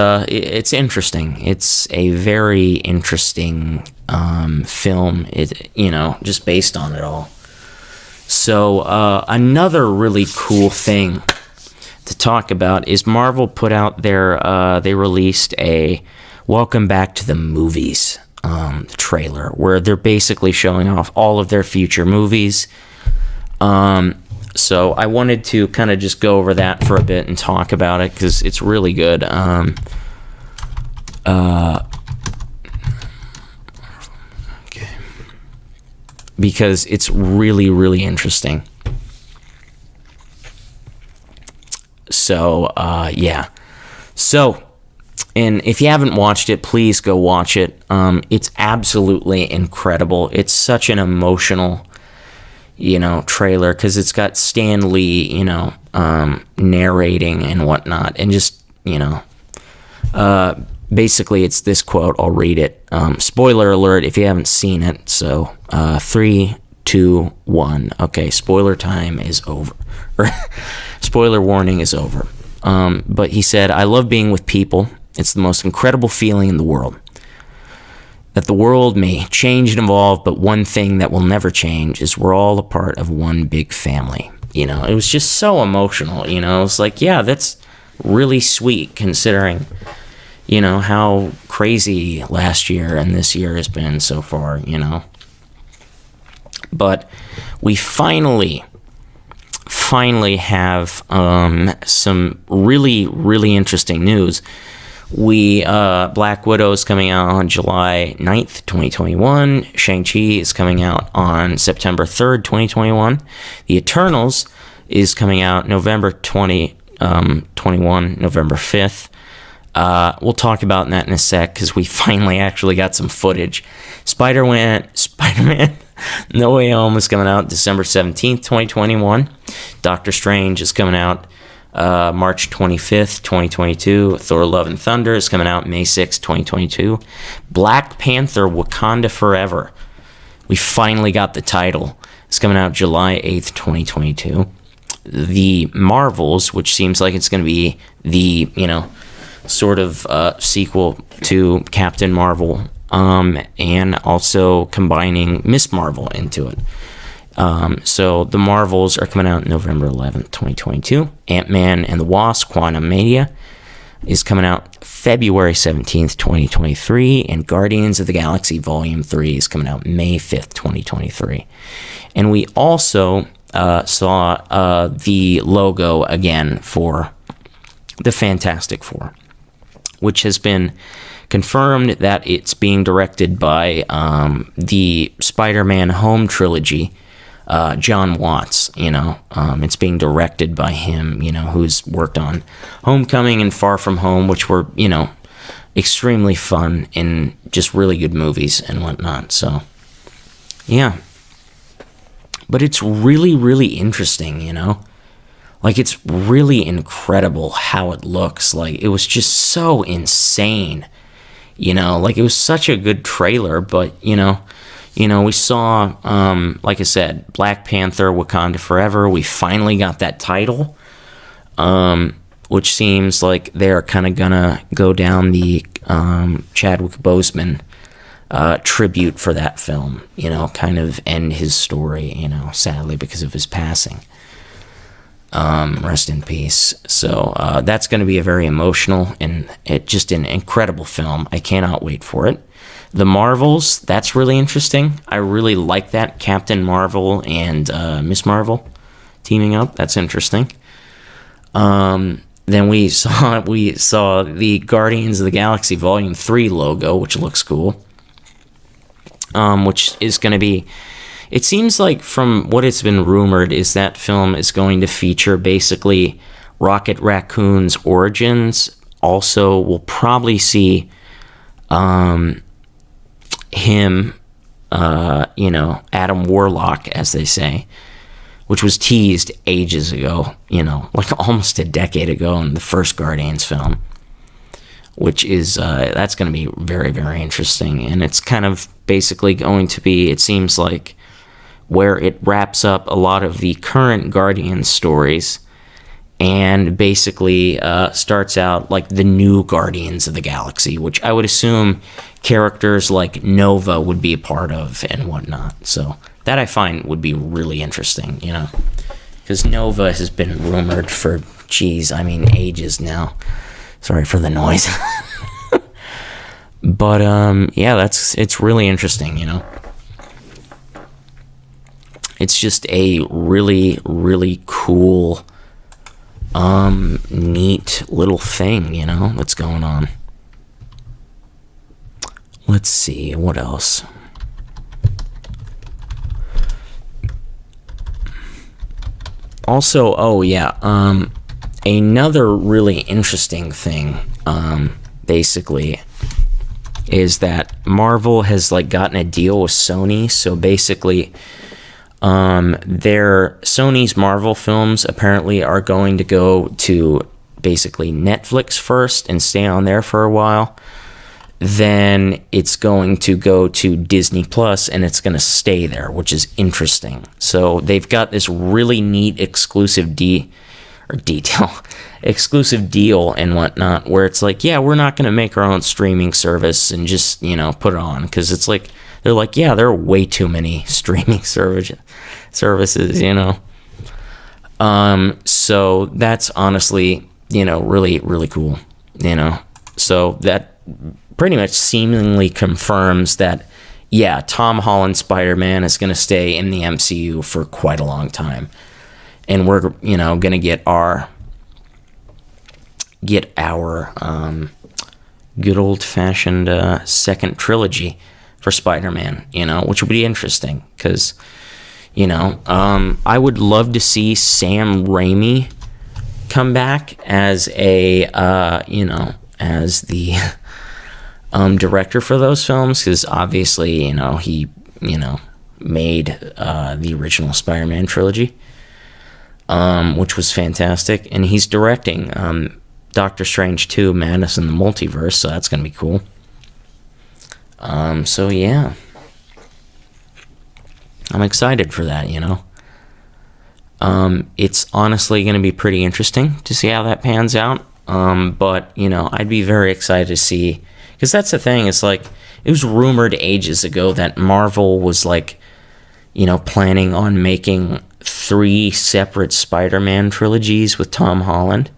interesting. It's a very interesting film. Just based on it all. So another really cool thing to talk about is Marvel put out they released a Welcome Back to the Movies trailer, where they're basically showing off all of their future movies. So I wanted to kind of just go over that for a bit and talk about it, because it's really good. Because it's really, really interesting. So, yeah. So, and if you haven't watched it, please go watch it. It's absolutely incredible. It's such an emotional, trailer, because it's got Stan Lee, narrating and whatnot. And just, basically, it's this quote. I'll read it. Spoiler alert if you haven't seen it. So, 3, 2, 1. Okay, spoiler time is over. Spoiler warning is over. But he said, "I love being with people. It's the most incredible feeling in the world. That the world may change and evolve, but one thing that will never change is we're all a part of one big family." It was just so emotional. It was like, yeah, that's really sweet, considering how crazy last year and this year has been so far, But we finally have some really, really interesting news. Black Widow is coming out on July 9th, 2021. Shang-Chi is coming out on September 3rd, 2021. The Eternals is coming out November 2021, November 5th. We'll talk about that in a sec, because we finally actually got some footage. Spider-Man No Way Home is coming out December 17th, 2021. Doctor Strange is coming out March 25th, 2022. Thor Love and Thunder is coming out May 6th, 2022. Black Panther Wakanda Forever. We finally got the title. It's coming out July 8th, 2022. The Marvels, which seems like it's going to be the, sort of sequel to Captain Marvel, and also combining Miss Marvel into it. So the Marvels are coming out November 11th, 2022. Ant-Man and the Wasp: Quantumania is coming out February 17th, 2023. And Guardians of the Galaxy Volume 3 is coming out May 5th, 2023. And we also saw the logo again for the Fantastic Four, which has been confirmed that it's being directed by the Spider-Man Home trilogy, John Watts. It's being directed by him, who's worked on Homecoming and Far From Home, which were, extremely fun and just really good movies and whatnot. So, yeah. But it's really, really interesting, Like, it's really incredible how it looks. Like, it was just so insane, Like, it was such a good trailer, but, we saw, like I said, Black Panther, Wakanda Forever. We finally got that title, which seems like they're kind of gonna go down the Chadwick Boseman tribute for that film, kind of end his story, sadly because of his passing. Rest in peace. So that's going to be a very emotional and just an incredible film. I cannot wait for it. The Marvels, that's really interesting. I really like that. Captain Marvel and Miss Marvel teaming up. That's interesting. Then we saw the Guardians of the Galaxy Volume 3 logo, which looks cool. Which is going to be, it seems like from what it's been rumored, is that film is going to feature basically Rocket Raccoon's origins. Also, we'll probably see him, Adam Warlock, as they say, which was teased ages ago, like almost a decade ago in the first Guardians film, which is, that's going to be very, very interesting. And it's kind of basically going to be, it seems like, where it wraps up a lot of the current Guardians stories and basically starts out like the new Guardians of the Galaxy, which I would assume characters like Nova would be a part of and whatnot. So that I find would be really interesting, because Nova has been rumored for, ages now. Sorry for the noise. But yeah, it's really interesting, It's just a really, really cool, neat little thing, that's going on. Let's see, what else? Also, another really interesting thing, basically, is that Marvel has gotten a deal with Sony. So basically, their Sony's Marvel films apparently are going to go to basically Netflix first and stay on there for a while. Then it's going to go to Disney Plus and it's going to stay there, which is interesting. So they've got this really neat exclusive deal and whatnot, where it's like, yeah, we're not going to make our own streaming service and just, put it on. Because it's like, they're like, yeah, there are way too many streaming services, So that's honestly, really, really cool, So that pretty much seemingly confirms that, yeah, Tom Holland Spider-Man is going to stay in the MCU for quite a long time. And we're, going to get our good old-fashioned second trilogy for Spider-Man, which would be interesting because, I would love to see Sam Raimi come back as as the director for those films, because obviously, he, made the original Spider-Man trilogy. which was fantastic. And he's directing Doctor Strange 2, Madness in the Multiverse, so that's going to be cool. So yeah. I'm excited for that, you know. It's honestly going to be pretty interesting to see how that pans out. But, you know, I'd be very excited to see, because that's the thing, it's like, it was rumored ages ago that Marvel was like, you know, planning on making 3 separate Spider-Man trilogies with Tom Holland.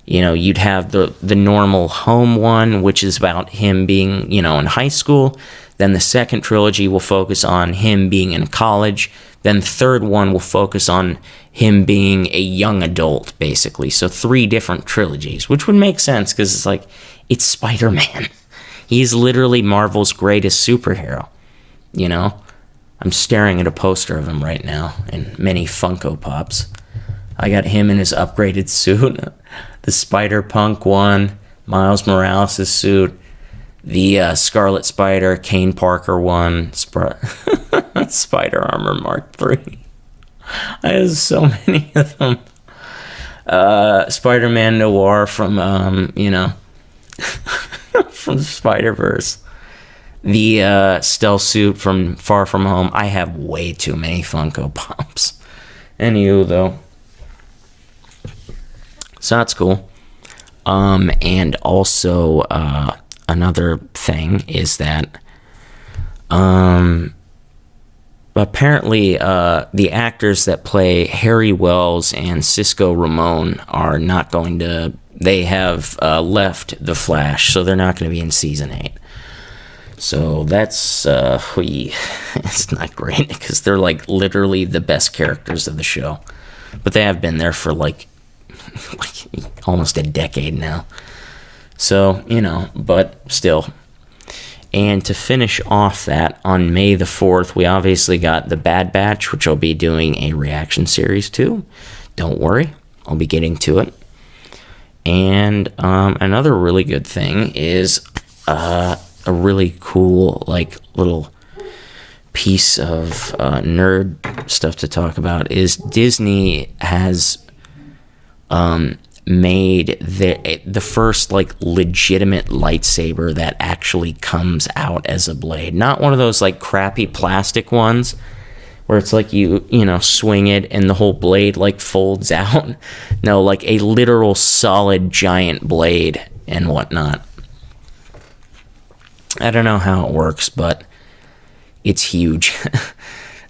You know, you'd have the normal home one, which is about him being, you know, in high school. Then the second trilogy will focus on him being in college. Then the third one will focus on him being a young adult, basically. So 3 different trilogies, which would make sense because it's like, it's Spider-Man. He's literally Marvel's greatest superhero, you know? I'm staring at a poster of him right now in many Funko Pops. I got him in his upgraded suit, the Spider-Punk one, Miles Morales' suit, the Scarlet Spider, Kane Parker one, Spider Armor Mark III. I have so many of them. Spider-Man Noir from, you know, from Spider-Verse. The stealth suit from Far From Home. I have way too many Funko Pops. Anywho, though. So that's cool. And also, another thing is that apparently the actors that play Harry Wells and Cisco Ramon are not going to, they have left The Flash, so they're not going to be in season 8. So that's it's not great because they're like literally the best characters of the show, but they have been there for like almost a decade now. So, you know, but still. And to finish off that, on May the 4th, we obviously got The Bad Batch, which I'll be doing a reaction series to. Don't worry, I'll be getting to it. And another really good thing is a really cool, like, little piece of nerd stuff to talk about is Disney has made the first like legitimate lightsaber that actually comes out as a blade, not one of those like crappy plastic ones where it's like you know swing it and the whole blade like folds out. No, like a literal solid giant blade and whatnot. I don't know how it works, but it's huge.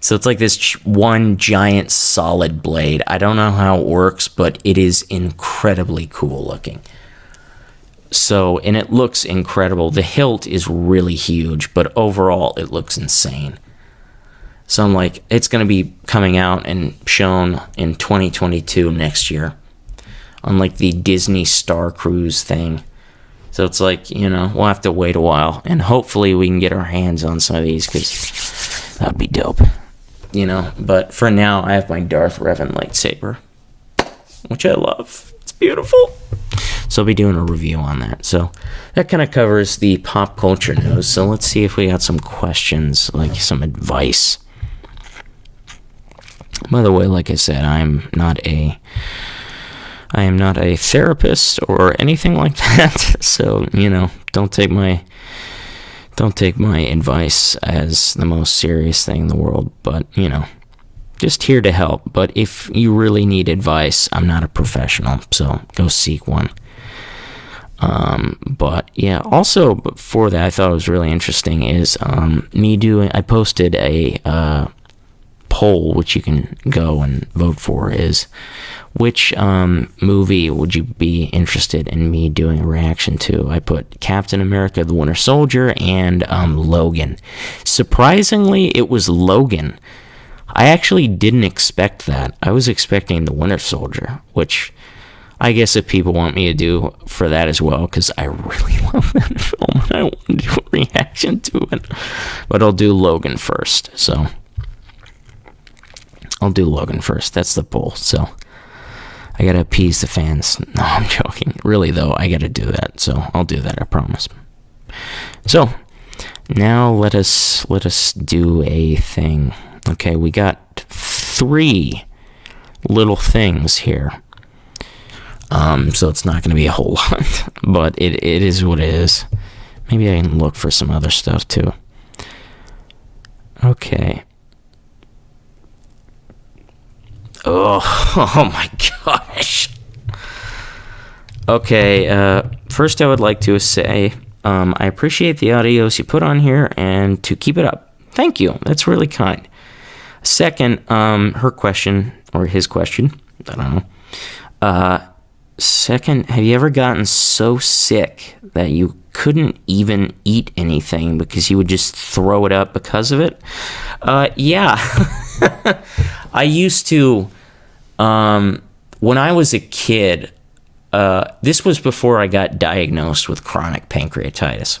So it's like this one giant solid blade. I don't know how it works, but it is incredibly cool looking. So, and it looks incredible. The hilt is really huge, but overall it looks insane. So I'm like, it's going to be coming out and shown in 2022 next year on like the Disney Star Cruise thing. So it's like, you know, we'll have to wait a while. And hopefully we can get our hands on some of these because that'd be dope. You know, but for now, I have my Darth Revan lightsaber, which I love. It's beautiful. So I'll be doing a review on that. So that kind of covers the pop culture news. So let's see if we got some questions, like some advice. By the way, like I said, I am not a therapist or anything like that. So, you know, don't take my advice as the most serious thing in the world, but, you know, just here to help. But if you really need advice, I'm not a professional, so go seek one. But yeah, also before that, I thought it was really interesting is I posted a poll, which you can go and vote for, is which movie would you be interested in me doing a reaction to? I put Captain America the Winter Soldier and Logan. Surprisingly, it was Logan. I actually didn't expect that. I was expecting the Winter Soldier, which I guess if people want me to do for that as well, because I really love that film and I want to do a reaction to it. But I'll do Logan first, so I'll do Logan first. That's the poll, so I gotta appease the fans. No, I'm joking. Really, though, I gotta do that. So I'll do that, I promise. So now let us do a thing. Okay, we got 3 little things here. So it's not going to be a whole lot, but it is what it is. Maybe I can look for some other stuff too. Okay. Oh my gosh. Okay, first I would like to say I appreciate the audios you put on here and to keep it up. Thank you. That's really kind. Second, her question, or his question, I don't know. Second, have you ever gotten so sick that you couldn't even eat anything because you would just throw it up because of it? Yeah. I used to, when I was a kid, this was before I got diagnosed with chronic pancreatitis.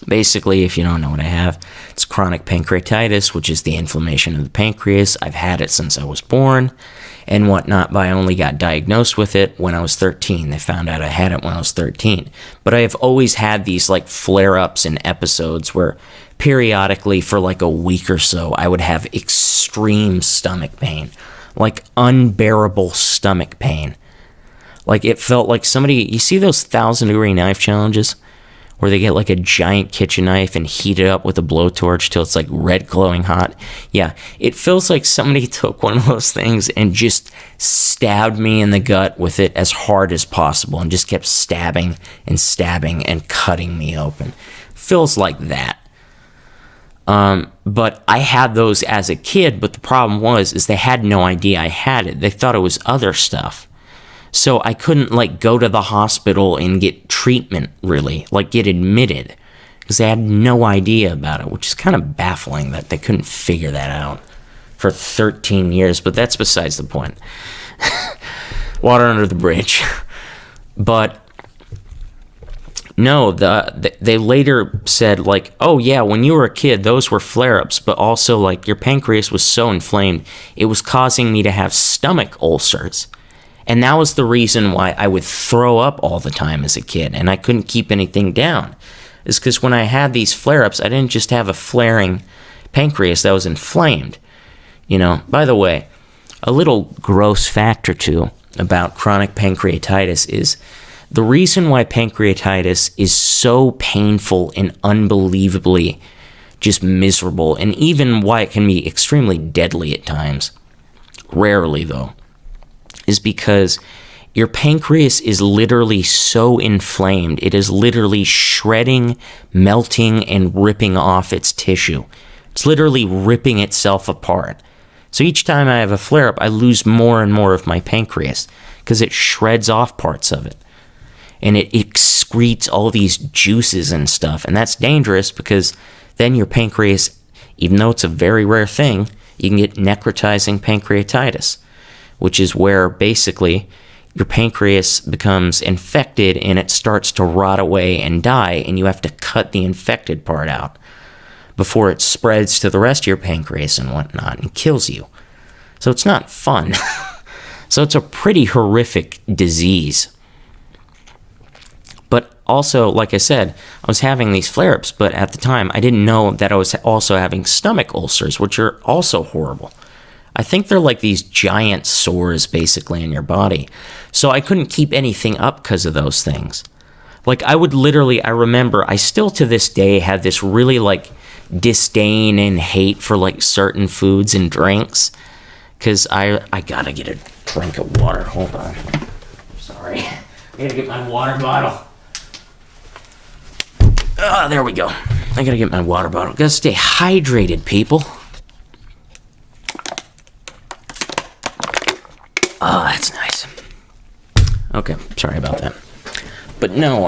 Basically, if you don't know what I have, it's chronic pancreatitis, which is the inflammation of the pancreas. I've had it since I was born and whatnot, but I only got diagnosed with it when I was 13. They found out I had it when I was 13. But I have always had these like flare-ups and episodes where periodically for like a week or so, I would have extreme stomach pain, like unbearable stomach pain. Like it felt like somebody, you see those 1,000-degree knife challenges where they get like a giant kitchen knife and heat it up with a blowtorch till it's like red glowing hot? Yeah, it feels like somebody took one of those things and just stabbed me in the gut with it as hard as possible and just kept stabbing and cutting me open. Feels like that. But I had those as a kid, but the problem is they had no idea I had it. They thought it was other stuff. So I couldn't like go to the hospital and get treatment, really, like get admitted, because they had no idea about it, which is kind of baffling that they couldn't figure that out for 13 years, but that's besides the point. Water under the bridge. But no, they later said like, oh yeah, when you were a kid, those were flare-ups, but also like your pancreas was so inflamed, it was causing me to have stomach ulcers. And that was the reason why I would throw up all the time as a kid, and I couldn't keep anything down. Is because when I had these flare-ups, I didn't just have a flaring pancreas that was inflamed. You know, by the way, a little gross fact or two about chronic pancreatitis is the reason why pancreatitis is so painful and unbelievably just miserable, and even why it can be extremely deadly at times, rarely though, is because your pancreas is literally so inflamed, it is literally shredding, melting, and ripping off its tissue. It's literally ripping itself apart. So each time I have a flare-up, I lose more and more of my pancreas because it shreds off parts of it. And it excretes all these juices and stuff. And that's dangerous because then your pancreas, even though it's a very rare thing, you can get necrotizing pancreatitis, which is where basically your pancreas becomes infected and it starts to rot away and die, and you have to cut the infected part out before it spreads to the rest of your pancreas and whatnot and kills you. So it's not fun. So it's a pretty horrific disease. But also, like I said, I was having these flare-ups, but at the time I didn't know that I was also having stomach ulcers, which are also horrible. I think they're like these giant sores basically in your body. So I couldn't keep anything up because of those things. Like I remember, I still to this day have this really like disdain and hate for like certain foods and drinks. Because I gotta get a drink of water. Hold on. Sorry. I gotta get my water bottle. There we go. I gotta get my water bottle. Gotta stay hydrated, people. Oh, that's nice. Okay, sorry about that. But no,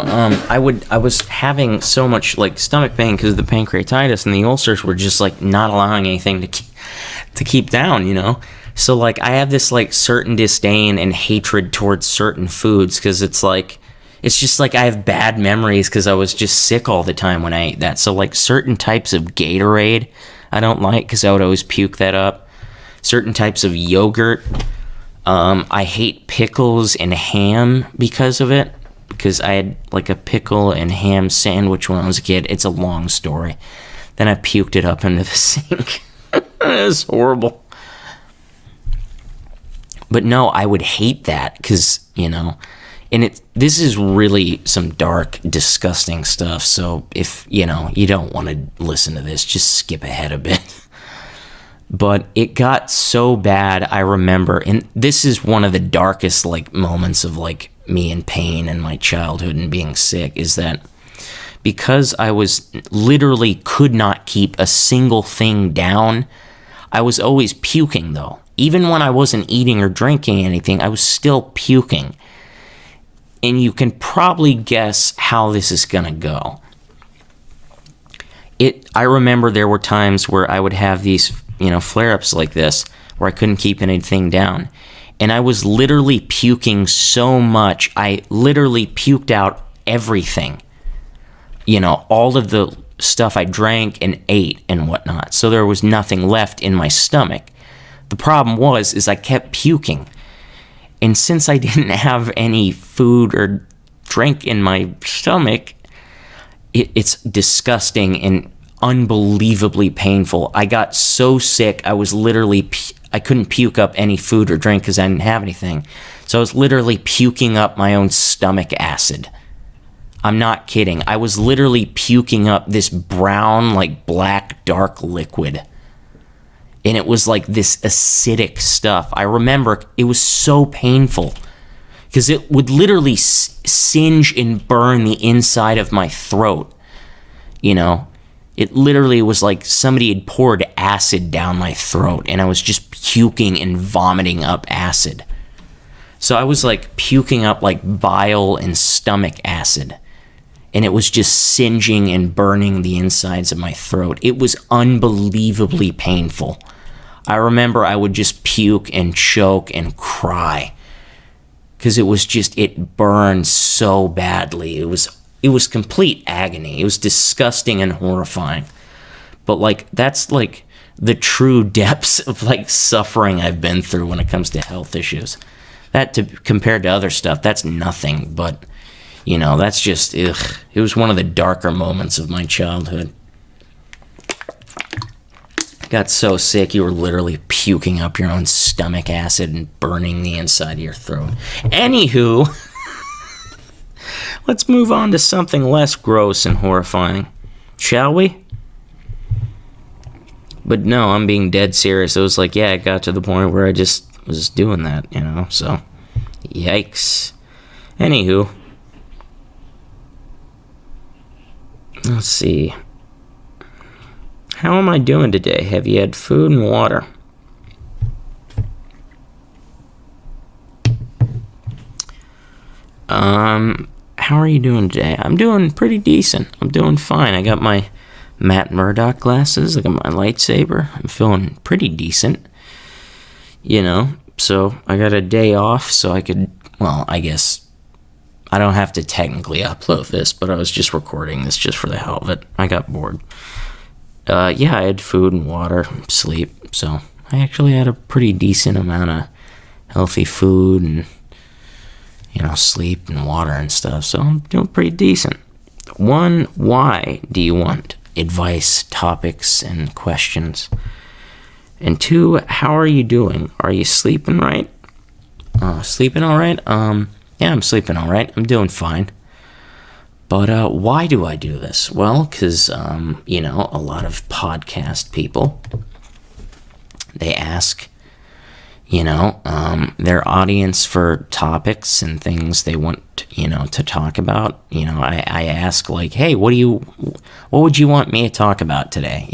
I was having so much like stomach pain because of the pancreatitis, and the ulcers were just like not allowing anything to keep down, you know. So like I have this like certain disdain and hatred towards certain foods because it's just like I have bad memories because I was just sick all the time when I ate that. So like certain types of Gatorade I don't like because I would always puke that up. Certain types of yogurt. I hate pickles and ham because of it, because I had like a pickle and ham sandwich when I was a kid. It's a long story. Then I puked it up into the sink. It was horrible. But no, I would hate that because, and this is really some dark, disgusting stuff. So if, you don't want to listen to this, just skip ahead a bit. But it got so bad, I remember, and this is one of the darkest, moments of, me in pain in my childhood and being sick, is that because I was literally could not keep a single thing down, I was always puking, though. Even when I wasn't eating or drinking anything, I was still puking. And you can probably guess how this is going to go. I remember there were times where I would have these, flare-ups like this, where I couldn't keep anything down. And I was literally puking so much, I literally puked out everything. All of the stuff I drank and ate and whatnot. So there was nothing left in my stomach. The problem is I kept puking. And since I didn't have any food or drink in my stomach, it's disgusting and unbelievably painful. I got so sick, I was literally, I couldn't puke up any food or drink because I didn't have anything. So I was literally puking up my own stomach acid. I'm not kidding. I was literally puking up this brown, black, dark liquid. And it was this acidic stuff. I remember it was so painful because it would literally singe and burn the inside of my throat. It literally was like somebody had poured acid down my throat and I was just puking and vomiting up acid. So I was puking up bile and stomach acid. And it was just singeing and burning the insides of my throat. It was unbelievably painful. I remember I would just puke and choke and cry. Because it burned so badly. It was complete agony. It was disgusting and horrifying. But that's the true depths of suffering I've been through when it comes to health issues. That compared to other stuff, that's nothing, but that's just, ugh. It was one of the darker moments of my childhood. Got so sick, you were literally puking up your own stomach acid and burning the inside of your throat. Anywho, let's move on to something less gross and horrifying, shall we? But no, I'm being dead serious. It was it got to the point where I just was doing that, so yikes. Anywho, let's see. How am I doing today? Have you had food and water? How are you doing today? I'm doing pretty decent. I'm doing fine. I got my Matt Murdock glasses. I got my lightsaber. I'm feeling pretty decent. So I got a day off so I could, I guess I don't have to technically upload this, but I was just recording this just for the hell of it. I got bored. I had food and water, sleep, so I actually had a pretty decent amount of healthy food and, sleep and water and stuff, so I'm doing pretty decent. 1, why do you want advice, topics, and questions? And 2, how are you doing? Are you sleeping right? Sleeping all right? Yeah, I'm sleeping all right. I'm doing fine. But why do I do this? Well, because, a lot of podcast people, they ask, their audience for topics and things they want, to talk about. I ask, hey, what would you want me to talk about today?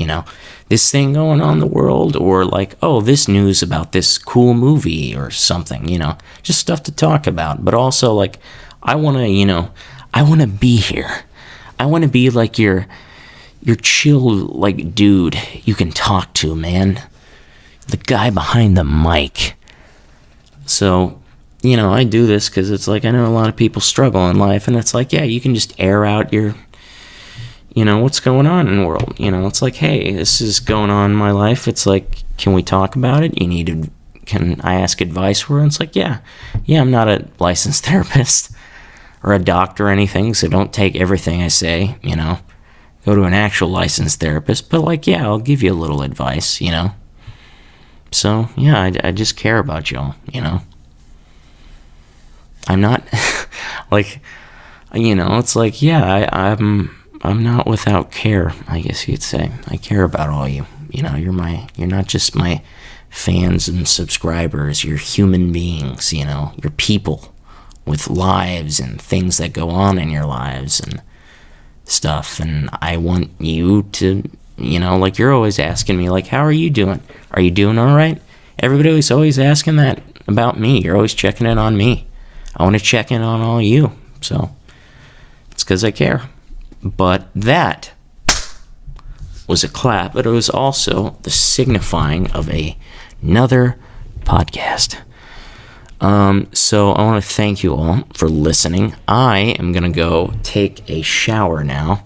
This thing going on in the world, or this news about this cool movie or something, just stuff to talk about. But also, I want to, I want to be here. I want to be your chill, dude you can talk to, man. The guy behind the mic. So, I do this because it's I know a lot of people struggle in life, and it's you can just air out your, what's going on in the world. It's hey, this is going on in my life. It's can we talk about it? Can I ask advice for it? It's yeah, I'm not a licensed therapist or a doctor or anything, so don't take everything I say, Go to an actual licensed therapist, but I'll give you a little advice, So, yeah, I just care about y'all, you know. I'm not, like, you know, it's like, yeah, I'm not without care, I guess you'd say. I care about all you. You know, you're not just my fans and subscribers. You're human beings, you know. You're people with lives and things that go on in your lives and stuff. And I want you to, you know, like, you're always asking me, like, how are you doing? Are you doing all right? Everybody was always asking that about me. You're always checking in on me. I want to check in on all you. So it's because I care. But that was a clap, but it was also the signifying of another podcast. So I want to thank you all for listening. I am going to go take a shower now.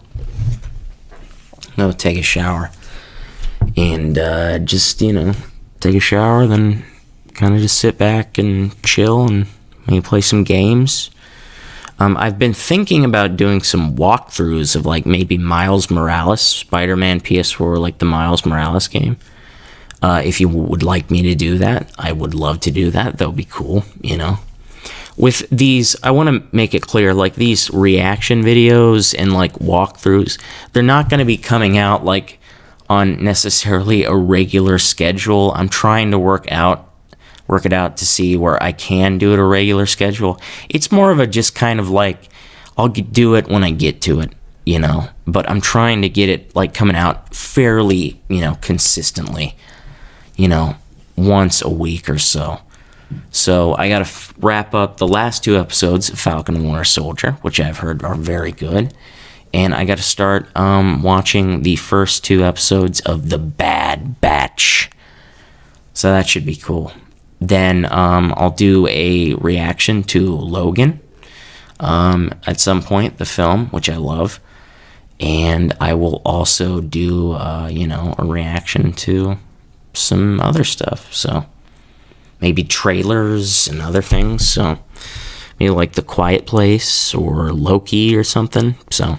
I'm going to take a shower and just, you know, take a shower, then kind of just sit back and chill and maybe play some games. I've been thinking about doing some walkthroughs of, like, maybe Miles Morales, Spider-Man PS4, like the Miles Morales game. If you would like me to do that, I would love to do that. That would be cool, you know. With these, I want to make it clear, like, these reaction videos and, like, walkthroughs, they're not going to be coming out, like, on necessarily a regular schedule. I'm trying to work it out to see where I can do it a regular schedule. It's more of a just kind of like, I'll do it when I get to it, you know. But I'm trying to get it, like, coming out fairly, you know, consistently, you know, once a week or so. So I got to wrap up the last 2 episodes of Falcon and Winter Soldier, which I've heard are very good. And I got to start watching the first 2 episodes of The Bad Batch. So that should be cool. Then I'll do a reaction to Logan at some point, the film, which I love. And I will also do, you know, a reaction to some other stuff. So maybe trailers and other things. So maybe like The Quiet Place or Loki or something. So,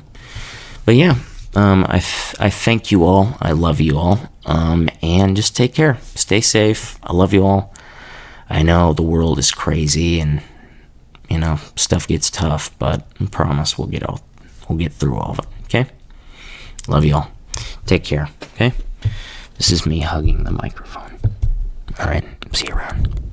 but yeah, I thank you all. I love you all. And just take care. Stay safe. I love you all. I know the world is crazy and, you know, stuff gets tough, but I promise we'll get through all of it, okay? Love you all. Take care, okay? This is me hugging the microphone. All right, see you around.